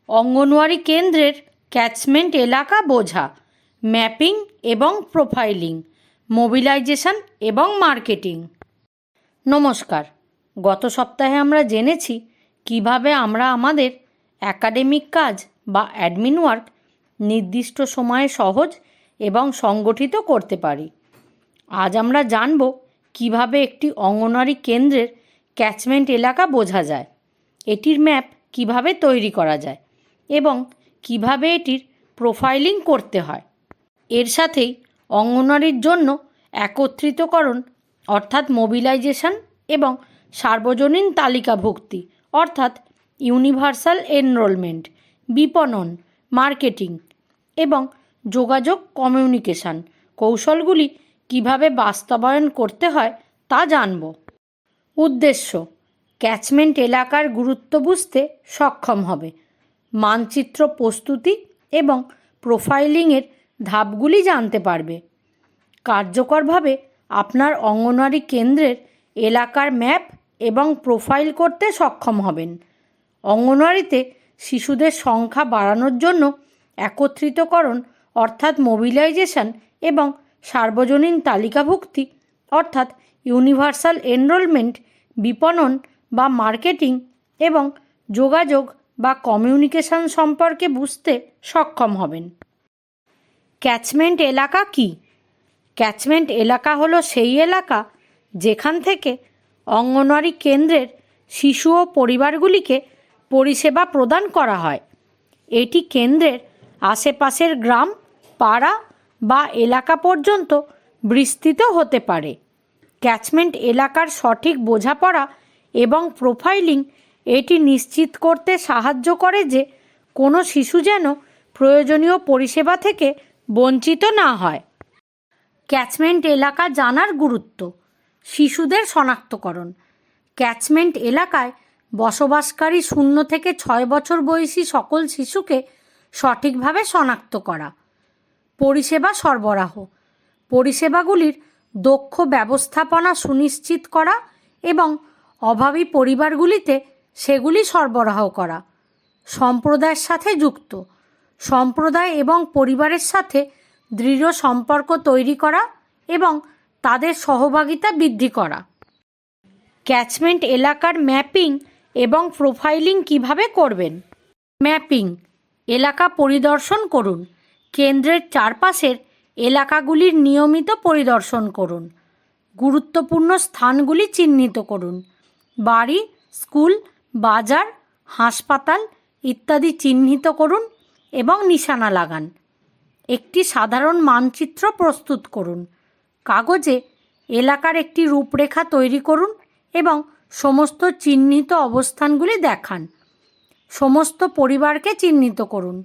অঙ্গনওয়াড়ি কেন্দ্রের ক্যাচমেন্ট এলাকা বোঝা, ম্যাপিং এবং প্রোফাইলিং, মোবিলাইজেশন এবং মার্কেটিং। নমস্কার। গত সপ্তাহে আমরা জেনেছি কিভাবে আমরা আমাদের একাডেমিক কাজ বা অ্যাডমিন ওয়ার্ক নির্দিষ্ট সময়ে সহজ এবং সংগঠিত করতে পারি। আজ আমরা জানব কিভাবে একটি অঙ্গনওয়াড়ি কেন্দ্রের ক্যাচমেন্ট এলাকা বোঝা যায়, এটির ম্যাপ কিভাবে তৈরি করা যায় এবং কিভাবে এটির প্রোফাইলিং করতে হয়। এর সাথেই অঙ্গনওয়াড়ির জন্য একত্রিতকরণ অর্থাৎ মোবিলাইজেশন এবং সার্বজনীন তালিকাভুক্তি অর্থাৎ ইউনিভার্সাল এনরোলমেন্ট, বিপণন, মার্কেটিং এবং যোগাযোগ কমিউনিকেশন কৌশলগুলি কিভাবে বাস্তবায়ন করতে হয় তা জানব। উদ্দেশ্য: ক্যাচমেন্ট এলাকার গুরুত্ব বুঝতে সক্ষম হবে, মানচিত্র প্রস্তুতি এবং প্রোফাইলিংয়ের ধাপগুলি জানতে পারবে, কার্যকরভাবে আপনার অঙ্গনওয়াড়ি কেন্দ্রের এলাকার ম্যাপ এবং প্রোফাইল করতে সক্ষম হবেন। অঙ্গনওয়াড়িতে শিশুদের সংখ্যা বাড়ানোর জন্য একত্রিতকরণ অর্থাৎ মোবিলাইজেশন এবং সার্বজনীন তালিকাভুক্তি অর্থাৎ ইউনিভার্সাল এনরোলমেন্ট, বিপণন বা মার্কেটিং এবং যোগাযোগ বা কমিউনিকেশন সম্পর্কে বুঝতে সক্ষম হবেন। ক্যাচমেন্ট এলাকা কি? ক্যাচমেন্ট এলাকা হলো সেই এলাকা যেখান থেকে অঙ্গনওয়াড়ি কেন্দ্রের শিশু ও পরিবারগুলিকে পরিষেবা প্রদান করা হয়। এটি কেন্দ্রের আশেপাশের গ্রাম, পাড়া বা এলাকা পর্যন্ত বিস্তৃত হতে পারে। ক্যাচমেন্ট এলাকার সঠিক বোঝাপড়া এবং প্রোফাইলিং এটি নিশ্চিত করতে সাহায্য করে যে কোনো শিশু যেন প্রয়োজনীয় পরিষেবা থেকে বঞ্চিত না হয়। ক্যাচমেন্ট এলাকা জানার গুরুত্ব: শিশুদের শনাক্তকরণ। ক্যাচমেন্ট এলাকায় বসবাসকারী 0 থেকে 6 বছর বয়সী সকল শিশুকে সঠিকভাবে শনাক্ত করা। পরিষেবা সরবরাহ: পরিষেবাগুলির দক্ষ ব্যবস্থাপনা সুনিশ্চিত করা এবং অভাবী পরিবারগুলিতে সেগুলি সরবরাহ করা। সম্প্রদায়ের সাথে যুক্ত: সম্প্রদায় এবং পরিবারের সাথে দৃঢ় সম্পর্ক তৈরি করা এবং তাদের সহভাগিতা বৃদ্ধি করা। ক্যাচমেন্ট এলাকার ম্যাপিং এবং প্রোফাইলিং কিভাবে করবেন? ম্যাপিং: এলাকা পরিদর্শন করুন। কেন্দ্রের চারপাশের এলাকাগুলির নিয়মিত পরিদর্শন করুন। গুরুত্বপূর্ণ স্থানগুলি চিহ্নিত করুন। বাড়ি, স্কুল, বাজার, হাসপাতাল ইত্যাদি চিহ্নিত করুন এবং নিশানা লাগান। একটি সাধারণ মানচিত্র প্রস্তুত করুন। কাগজে এলাকার একটি রূপরেখা তৈরি করুন এবং সমস্ত চিহ্নিত অবস্থানগুলি দেখান। সমস্ত পরিবারকে চিহ্নিত করুন।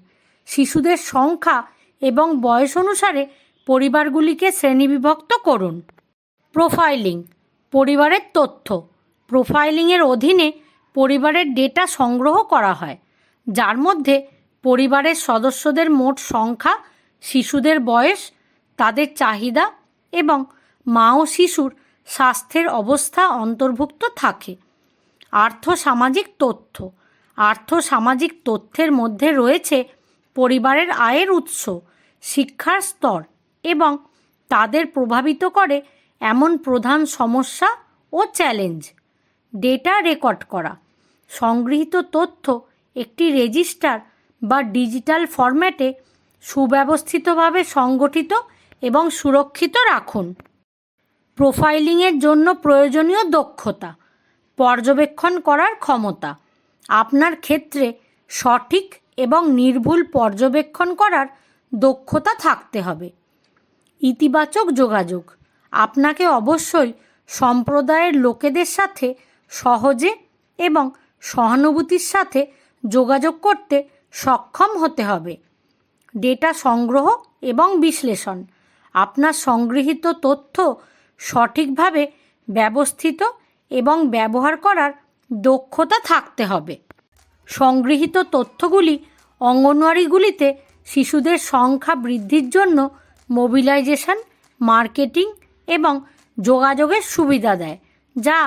শিশুদের সংখ্যা এবং বয়স অনুসারে পরিবারগুলিকে শ্রেণীবিভক্ত করুন। প্রোফাইলিং: পরিবারের তথ্য। প্রোফাইলিংয়ের অধীনে পরিবারের ডেটা সংগ্রহ করা হয়, যার মধ্যে পরিবারের সদস্যদের মোট সংখ্যা, শিশুদের বয়স, তাদের চাহিদা এবং মা ও শিশুর স্বাস্থ্যের অবস্থা অন্তর্ভুক্ত থাকে। আর্থসামাজিক তথ্য: আর্থসামাজিক তথ্যের মধ্যে রয়েছে পরিবারের আয়ের উৎস, শিক্ষার স্তর এবং তাদের প্রভাবিত করে এমন প্রধান সমস্যা ও চ্যালেঞ্জ। ডেটা রেকর্ড করা: সংগৃহীত তথ্য একটি রেজিস্টার বা ডিজিটাল ফরম্যাটে সুব্যবস্থিতভাবে সংগঠিত এবং সুরক্ষিত রাখুন। প্রোফাইলিংয়ের জন্য প্রয়োজনীয় দক্ষতা: পর্যবেক্ষণ করার ক্ষমতা। আপনার ক্ষেত্রে সঠিক এবং নির্ভুল পর্যবেক্ষণ করার দক্ষতা থাকতে হবে। ইতিবাচক যোগাযোগ: আপনাকে অবশ্যই সম্প্রদায়ের লোকেদের সাথে সহজে এবং সহানুভূতির সাথে যোগাযোগ করতে সক্ষম হতে হবে। ডেটা সংগ্রহ এবং বিশ্লেষণ: আপনার সংগৃহীত তথ্য সঠিকভাবে ব্যবস্থিত এবং ব্যবহার করার দক্ষতা থাকতে হবে। সংগৃহীত তথ্যগুলি অঙ্গনওয়াড়িগুলিতে শিশুদের সংখ্যা বৃদ্ধির জন্য মোবিলাইজেশন, মার্কেটিং এবং যোগাযোগের সুবিধা দেয়, যা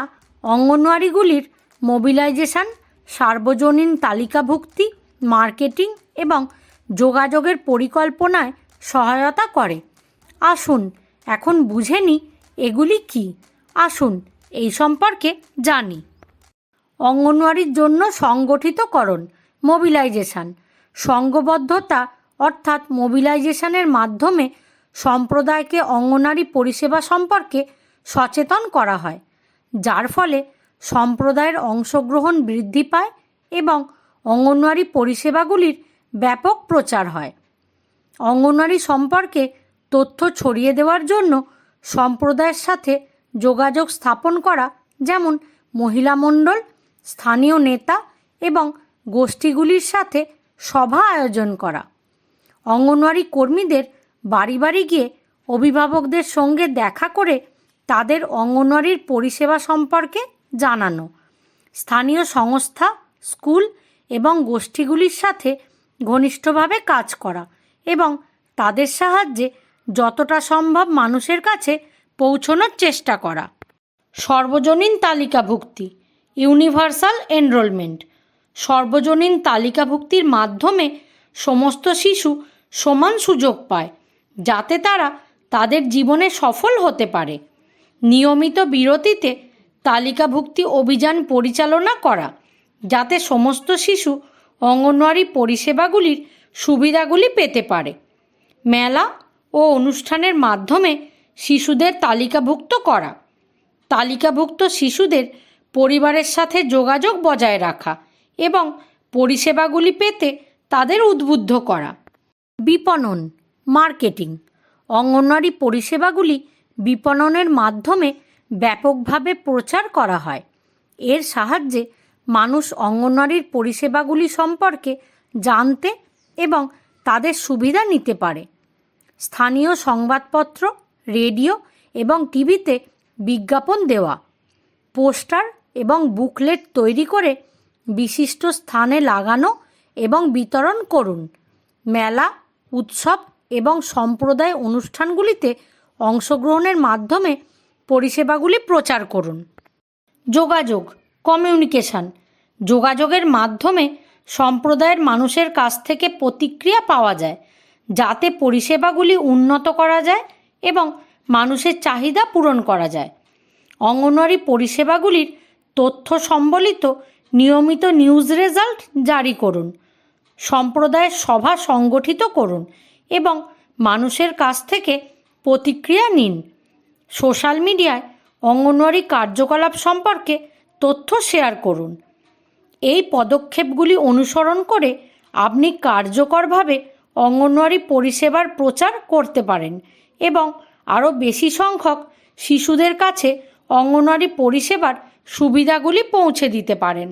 অঙ্গনওয়াড়িগুলির মোবিলাইজেশন, সার্বজনীন তালিকাভুক্তি মার্কেটিং এবং যোগাযোগের পরিকল্পনায় সহায়তা করে। আসুন এখন বুঝে নিই এগুলি কী। আসুন এই সম্পর্কে জানি। অঙ্গনওয়াড়ির জন্য সংগঠিতকরণ, মোবিলাইজেশন। সংঘবদ্ধতা অর্থাৎ মোবিলাইজেশনের মাধ্যমে সম্প্রদায়কে অঙ্গনওয়াড়ি পরিষেবা সম্পর্কে সচেতন করা হয়, যার ফলে সম্প্রদায়ের অংশগ্রহণ বৃদ্ধি পায় এবং অঙ্গনওয়াড়ি পরিষেবাগুলির ব্যাপক প্রচার হয়। অঙ্গনওয়াড়ি সম্পর্কে তথ্য ছড়িয়ে দেওয়ার জন্য সম্প্রদায়ের সাথে যোগাযোগ স্থাপন করা, যেমন মহিলা মণ্ডল, স্থানীয় নেতা এবং গোষ্ঠীগুলির সাথে সভা আয়োজন করা। অঙ্গনওয়াড়ি কর্মীদের বাড়ি বাড়ি গিয়ে অভিভাবকদের সঙ্গে দেখা করে তাদের অঙ্গনওয়াড়ির পরিষেবা সম্পর্কে জানানো। স্থানীয় সংস্থা, স্কুল এবং গোষ্ঠীগুলির সাথে ঘনিষ্ঠভাবে কাজ করা এবং তাদের সাহায্যে যতটা সম্ভব মানুষের কাছে পৌঁছানোর চেষ্টা করা। সর্বজনীন তালিকাভুক্তি, ইউনিভার্সাল এনরোলমেন্ট। সর্বজনীন তালিকাভুক্তির মাধ্যমে সমস্ত শিশু সমান সুযোগ পায়, যাতে তারা তাদের জীবনে সফল হতে পারে। নিয়মিত বিরতিতে তালিকাভুক্তি অভিযান পরিচালনা করা, যাতে সমস্ত শিশু অঙ্গনওয়াড়ি পরিষেবাগুলির সুবিধাগুলি পেতে পারে। মেলা ও অনুষ্ঠানের মাধ্যমে শিশুদের তালিকাভুক্ত করা। তালিকাভুক্ত শিশুদের পরিবারের সাথে যোগাযোগ বজায় রাখা এবং পরিষেবাগুলি পেতে তাদের উদ্বুদ্ধ করা। বিপণন, মার্কেটিং। অঙ্গনওয়াড়ি পরিষেবাগুলি বিপণনের মাধ্যমে ব্যাপকভাবে প্রচার করা হয়। এর সাহায্যে মানুষ অঙ্গনওয়াড়ির পরিষেবাগুলি সম্পর্কে জানতে এবং তাদের সুবিধা নিতে পারে। স্থানীয় সংবাদপত্র, রেডিও এবং টিভিতে বিজ্ঞাপন দেওয়া। পোস্টার এবং বুকলেট তৈরি করে বিশিষ্ট স্থানে লাগানো এবং বিতরণ করুন। মেলা, উৎসব এবং সম্প্রদায় অনুষ্ঠানগুলিতে অংশগ্রহণের মাধ্যমে পরিষেবাগুলি প্রচার করুন। যোগাযোগ, কমিউনিকেশন। যোগাযোগের মাধ্যমে সম্প্রদায়ের মানুষের কাছ থেকে প্রতিক্রিয়া পাওয়া যায়, যাতে পরিষেবাগুলি উন্নত করা যায় এবং মানুষের চাহিদা পূরণ করা যায়। অঙ্গনওয়াড়ি পরিষেবাগুলির তথ্য সম্বলিত নিয়মিত নিউজ রেজাল্ট জারি করুন। সম্প্রদায়ের সভা সংগঠিত করুন এবং মানুষের কাছ থেকে প্রতিক্রিয়া নিন। সোশ্যাল মিডিয়ায় অঙ্গনওয়াড়ি কার্যকলাপ সম্পর্কে তথ্য শেয়ার করুন। এই পদক্ষেপগুলি অনুসরণ করে আপনি কার্যকরভাবে অঙ্গনওয়াড়ি পরিষেবার প্রচার করতে পারেন এবং আরও বেশি সংখ্যক শিশুদের কাছে অঙ্গনওয়াড়ি পরিষেবার সুবিধাগুলি পৌঁছে দিতে পারেন।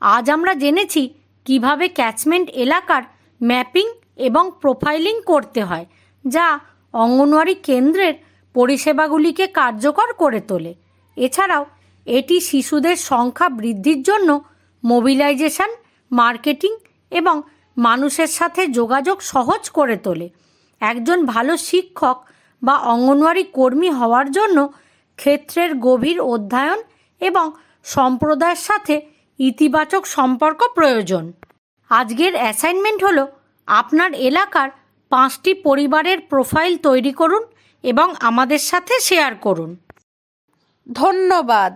আজ আমরা জেনেছি কিভাবে ক্যাচমেন্ট এলাকার ম্যাপিং এবং প্রোফাইলিং করতে হয়, যা অঙ্গনওয়াড়ি কেন্দ্রের পরিষেবাগুলিকে কার্যকর করে তোলে। এছাড়াও এটি শিশুদের সংখ্যা বৃদ্ধির জন্য মোবিলাইজেশন, মার্কেটিং এবং মানুষের সাথে যোগাযোগ সহজ করে তোলে। একজন ভালো শিক্ষক বা অঙ্গনওয়াড়ি কর্মী হওয়ার জন্য ক্ষেত্রের গভীর অধ্যয়ন এবং সম্প্রদায়ের সাথে ইতিবাচক সম্পর্ক প্রয়োজন। আজকের অ্যাসাইনমেন্ট হলো আপনার এলাকার 5টি পরিবারের প্রোফাইল তৈরি করুন এবং আমাদের সাথে শেয়ার করুন। ধন্যবাদ।